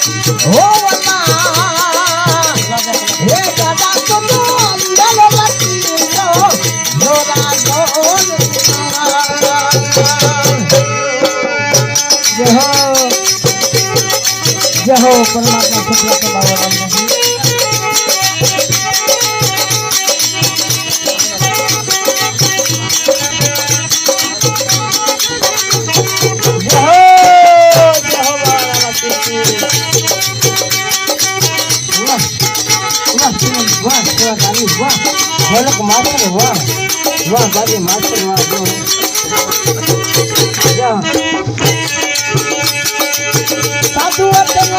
हो वाला हे दादा तुम अंदर लगी लोरा लोल जय हो परमात्मा शुक्ला के बाबा राम जी ढोलक मास्टर वाह वाह गाड़ी मास्टर वाह साधु वचन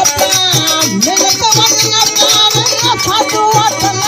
मिल कवन्ना साधु वचन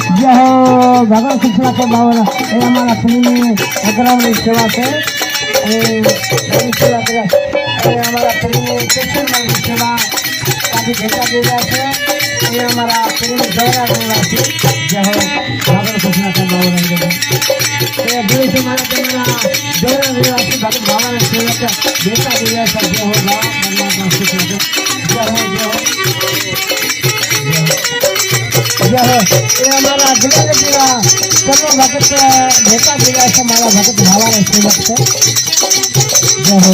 भगवान शिक्षा के बाबा हमारा फिल्म अग्रम सेवा से सेवा हमारा फिल्म सेवा काफी भेटा दे रहा है हमारा फिल्म दौरा निवासी जय हो भगवान शिक्षा के बाबा बुढ़े से हमारा दौरा निवासी भगवान सेवा का भेटा दे रहा है जय हो भगवान शिक्षा के जय हो ये हमारा दिल दिला सर्व भगत नेता दिला हमारा भगत भावा सेवक से जय हो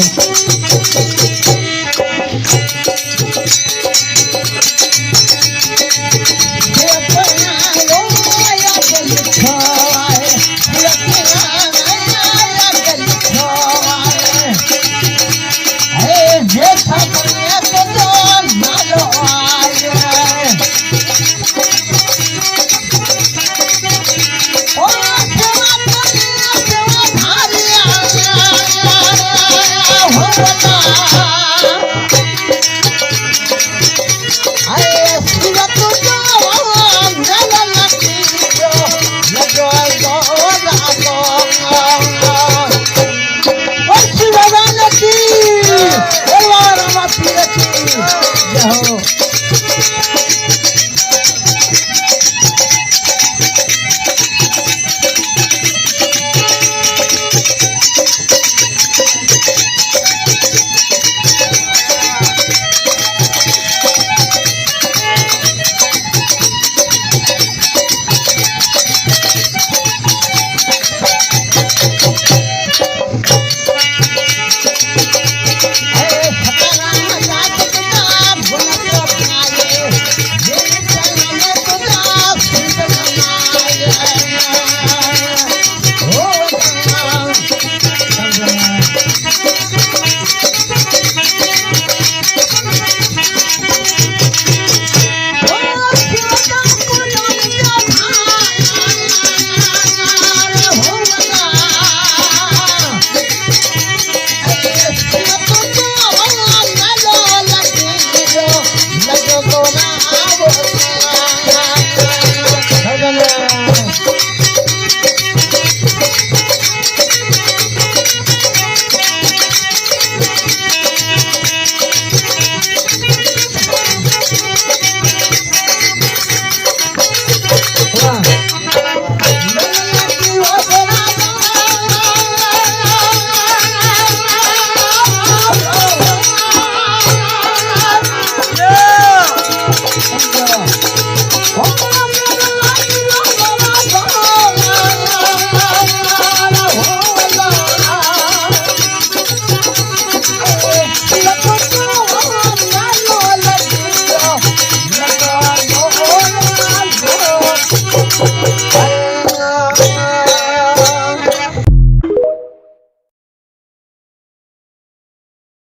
Oh, है